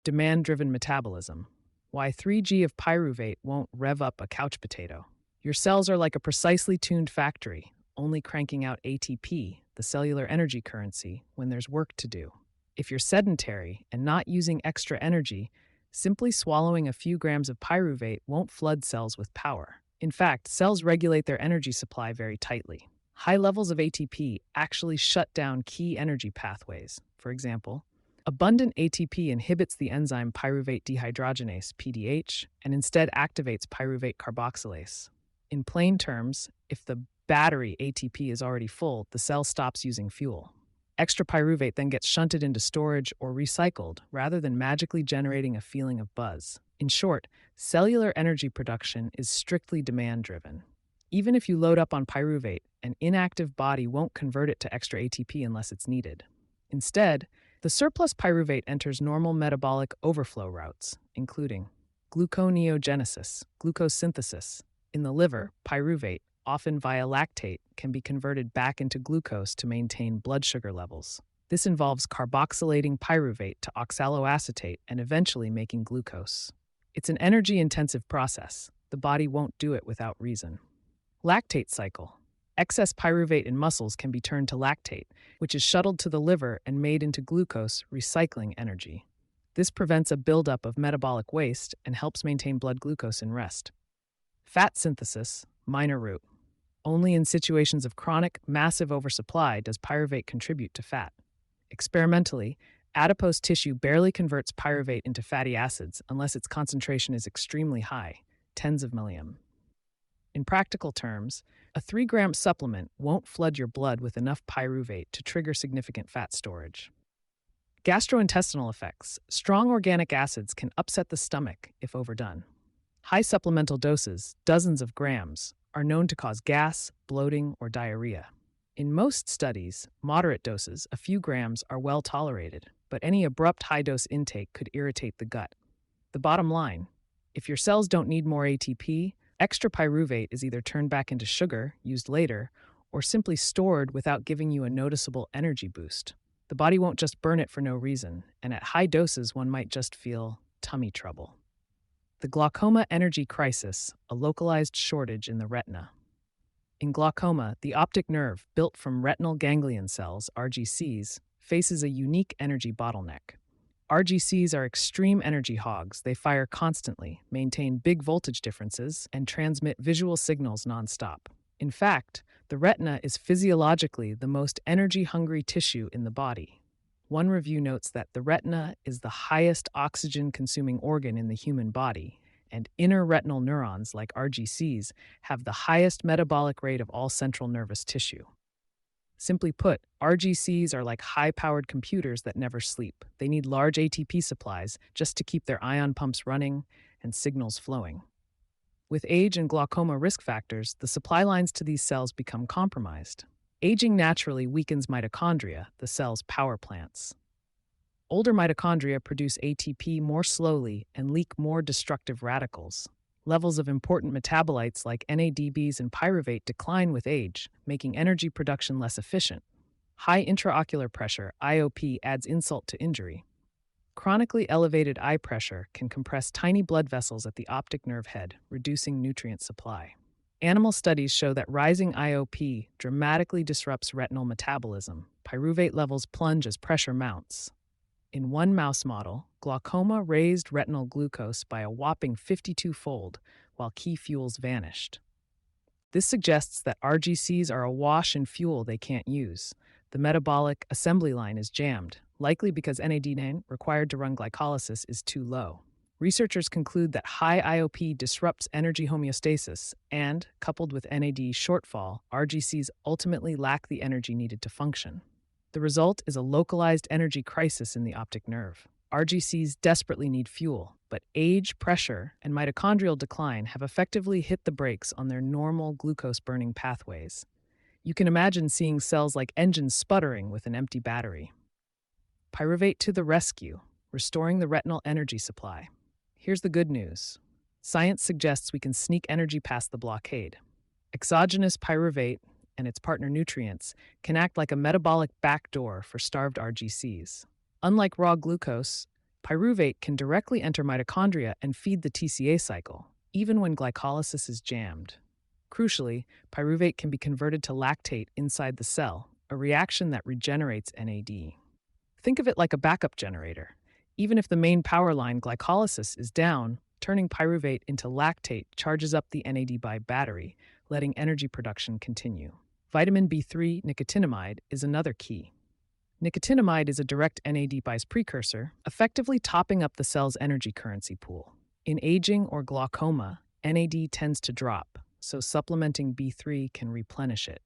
demand-driven metabolism. Why 3G of pyruvate won't rev up a couch potato. Your cells are like a precisely tuned factory, only cranking out ATP, the cellular energy currency, when there's work to do. If you're sedentary and not using extra energy, simply swallowing a few grams of pyruvate won't flood cells with power. In fact, cells regulate their energy supply very tightly. High levels of ATP actually shut down key energy pathways. For example, abundant ATP inhibits the enzyme pyruvate dehydrogenase, PDH, and instead activates pyruvate carboxylase. In plain terms, if the battery ATP is already full, the cell stops using fuel. Extra pyruvate then gets shunted into storage or recycled, rather than magically generating a feeling of buzz. In short, cellular energy production is strictly demand-driven. Even if you load up on pyruvate, an inactive body won't convert it to extra ATP unless it's needed. Instead, the surplus pyruvate enters normal metabolic overflow routes, including gluconeogenesis, glucose synthesis. In the liver, pyruvate, often via lactate, can be converted back into glucose to maintain blood sugar levels. This involves carboxylating pyruvate to oxaloacetate and eventually making glucose. It's an energy-intensive process. The body won't do it without reason. Lactate cycle. Excess pyruvate in muscles can be turned to lactate, which is shuttled to the liver and made into glucose, recycling energy. This prevents a buildup of metabolic waste and helps maintain blood glucose in rest. Fat synthesis, minor root. Only in situations of chronic, massive oversupply does pyruvate contribute to fat. Experimentally, adipose tissue barely converts pyruvate into fatty acids unless its concentration is extremely high, tens of milliem. In practical terms, a 3-gram supplement won't flood your blood with enough pyruvate to trigger significant fat storage. Gastrointestinal effects. Strong organic acids can upset the stomach if overdone. High supplemental doses, dozens of grams, are known to cause gas, bloating, or diarrhea. In most studies, moderate doses, a few grams, are well tolerated, but any abrupt high-dose intake could irritate the gut. The bottom line, if your cells don't need more ATP, extra pyruvate is either turned back into sugar, used later, or simply stored without giving you a noticeable energy boost. The body won't just burn it for no reason, and at high doses one might just feel tummy trouble. The glaucoma energy crisis, a localized shortage in the retina. In glaucoma, the optic nerve, built from retinal ganglion cells, RGCs, faces a unique energy bottleneck. RGCs are extreme energy hogs. They fire constantly, maintain big voltage differences, and transmit visual signals nonstop. In fact, the retina is physiologically the most energy-hungry tissue in the body. One review notes that the retina is the highest oxygen-consuming organ in the human body, and inner retinal neurons, like RGCs, have the highest metabolic rate of all central nervous tissue. Simply put, RGCs are like high-powered computers that never sleep. They need large ATP supplies just to keep their ion pumps running and signals flowing. With age and glaucoma risk factors, the supply lines to these cells become compromised. Aging naturally weakens mitochondria, the cell's power plants. Older mitochondria produce ATP more slowly and leak more destructive radicals. Levels of important metabolites like NADPs and pyruvate decline with age, making energy production less efficient. High intraocular pressure, IOP, adds insult to injury. Chronically elevated eye pressure can compress tiny blood vessels at the optic nerve head, reducing nutrient supply. Animal studies show that rising IOP dramatically disrupts retinal metabolism. Pyruvate levels plunge as pressure mounts. In one mouse model, glaucoma raised retinal glucose by a whopping 52-fold, while key fuels vanished. This suggests that RGCs are awash in fuel they can't use. The metabolic assembly line is jammed, likely because NAD9 required to run glycolysis is too low. Researchers conclude that high IOP disrupts energy homeostasis and, coupled with NAD shortfall, RGCs ultimately lack the energy needed to function. The result is a localized energy crisis in the optic nerve. RGCs desperately need fuel, but age, pressure, and mitochondrial decline have effectively hit the brakes on their normal glucose-burning pathways. You can imagine seeing cells like engines sputtering with an empty battery. Pyruvate to the rescue, restoring the retinal energy supply. Here's the good news. Science suggests we can sneak energy past the blockade. Exogenous pyruvate and its partner nutrients can act like a metabolic backdoor for starved RGCs. Unlike raw glucose, Pyruvate can directly enter mitochondria and feed the TCA cycle, even when glycolysis is jammed. Crucially, pyruvate can be converted to lactate inside the cell, a reaction that regenerates NAD. Think of it like a backup generator. Even if the main power line, glycolysis, is down, turning pyruvate into lactate charges up the NAD by battery, letting energy production continue. Vitamin B3 nicotinamide is another key. Nicotinamide is a direct NAD-base precursor, effectively topping up the cell's energy currency pool. In aging or glaucoma, NAD tends to drop, so supplementing B3 can replenish it.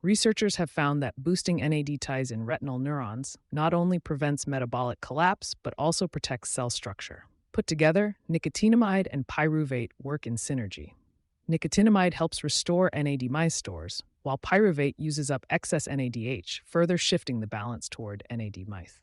Researchers have found that boosting NAD ties in retinal neurons not only prevents metabolic collapse, but also protects cell structure. Put together, nicotinamide and pyruvate work in synergy. Nicotinamide helps restore NAD mice stores, while pyruvate uses up excess NADH, further shifting the balance toward NAD mice.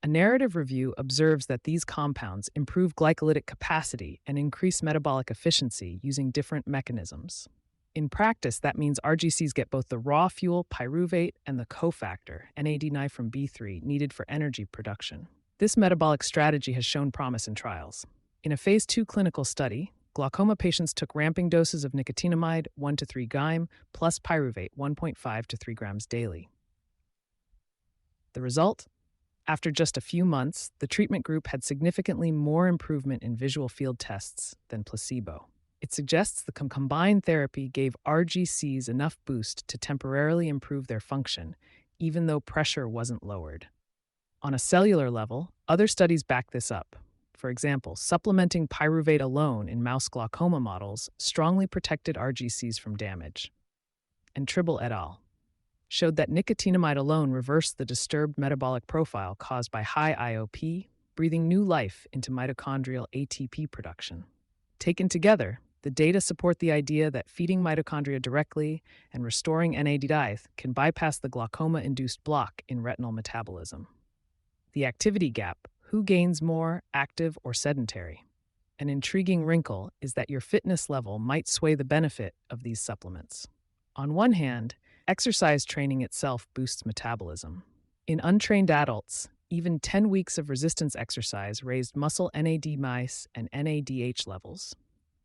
A narrative review observes that these compounds improve glycolytic capacity and increase metabolic efficiency using different mechanisms. In practice, that means RGCs get both the raw fuel, pyruvate, and the cofactor, NAD9 from B3, needed for energy production. This metabolic strategy has shown promise in trials. In a phase 2 clinical study, glaucoma patients took ramping doses of nicotinamide 1 to 3 gm plus pyruvate 1.5 to 3 grams daily. The result? After just a few months, the treatment group had significantly more improvement in visual field tests than placebo. It suggests the combined therapy gave RGCs enough boost to temporarily improve their function, even though pressure wasn't lowered. On a cellular level, other studies back this up. For example, supplementing pyruvate alone in mouse glaucoma models strongly protected RGCs from damage. And Tribble et al. Showed that nicotinamide alone reversed the disturbed metabolic profile caused by high IOP, breathing new life into mitochondrial ATP production. Taken together, the data support the idea that feeding mitochondria directly and restoring NAD can bypass the glaucoma-induced block in retinal metabolism. The activity gap: who gains more, active or sedentary? An intriguing wrinkle is that your fitness level might sway the benefit of these supplements. On one hand, exercise training itself boosts metabolism. In untrained adults, even 10 weeks of resistance exercise raised muscle NAD mice and NADH levels.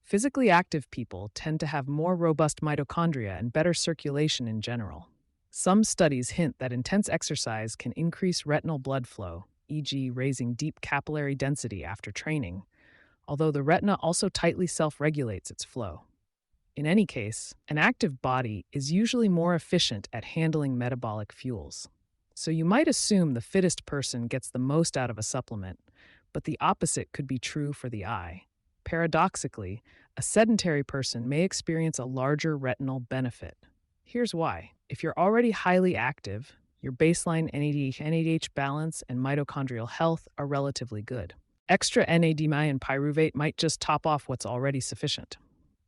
Physically active people tend to have more robust mitochondria and better circulation in general. Some studies hint that intense exercise can increase retinal blood flow, e.g., raising deep capillary density after training, although the retina also tightly self-regulates its flow. In any case, an active body is usually more efficient at handling metabolic fuels. So you might assume the fittest person gets the most out of a supplement, but the opposite could be true for the eye. Paradoxically, a sedentary person may experience a larger retinal benefit. Here's why. If you're already highly active, your baseline NADH balance and mitochondrial health are relatively good. Extra NADMI and pyruvate might just top off what's already sufficient.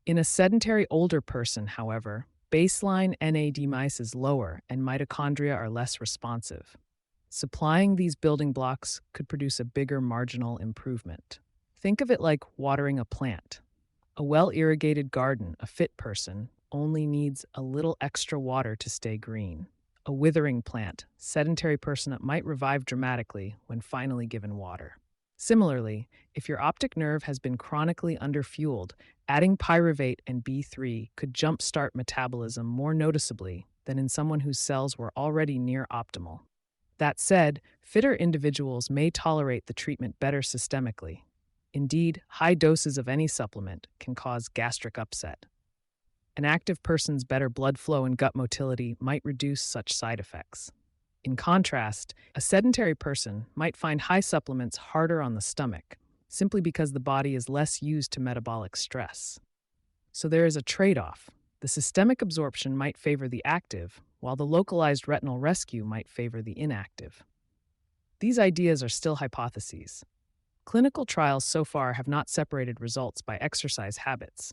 In a sedentary older person, however, baseline NAD-MICE is lower and mitochondria are less responsive. Supplying these building blocks could produce a bigger marginal improvement. Think of it like watering a plant. A well-irrigated garden, a fit person, only needs a little extra water to stay green. A withering plant, sedentary person might revive dramatically when finally given water. Similarly, if your optic nerve has been chronically underfueled, adding pyruvate and B3 could jumpstart metabolism more noticeably than in someone whose cells were already near optimal. That said, fitter individuals may tolerate the treatment better systemically. Indeed, high doses of any supplement can cause gastric upset. An active person's better blood flow and gut motility might reduce such side effects. In contrast, a sedentary person might find high supplements harder on the stomach, simply because the body is less used to metabolic stress. So there is a trade-off. The systemic absorption might favor the active, while the localized retinal rescue might favor the inactive. These ideas are still hypotheses. Clinical trials so far have not separated results by exercise habits,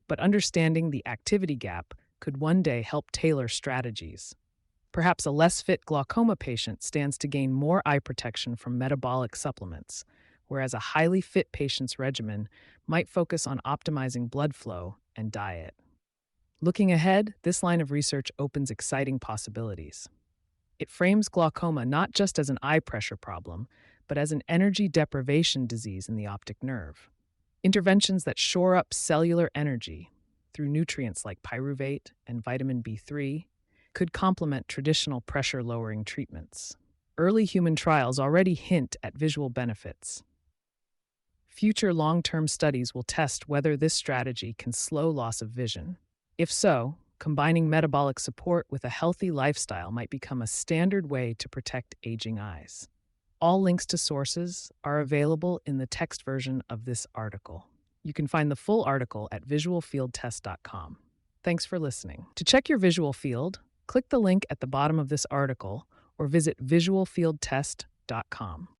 but understanding the activity gap could one day help tailor strategies. Perhaps a less fit glaucoma patient stands to gain more eye protection from metabolic supplements, whereas a highly fit patient's regimen might focus on optimizing blood flow and diet. Looking ahead, this line of research opens exciting possibilities. It frames glaucoma not just as an eye pressure problem, but but as an energy deprivation disease in the optic nerve. Interventions that shore up cellular energy through nutrients like pyruvate and vitamin B3 could complement traditional pressure-lowering treatments. Early human trials already hint at visual benefits. Future long-term studies will test whether this strategy can slow loss of vision. If so, combining metabolic support with a healthy lifestyle might become a standard way to protect aging eyes. All links to sources are available in the text version of this article. You can find the full article at visualfieldtest.com. Thanks for listening. To check your visual field, click the link at the bottom of this article or visit visualfieldtest.com.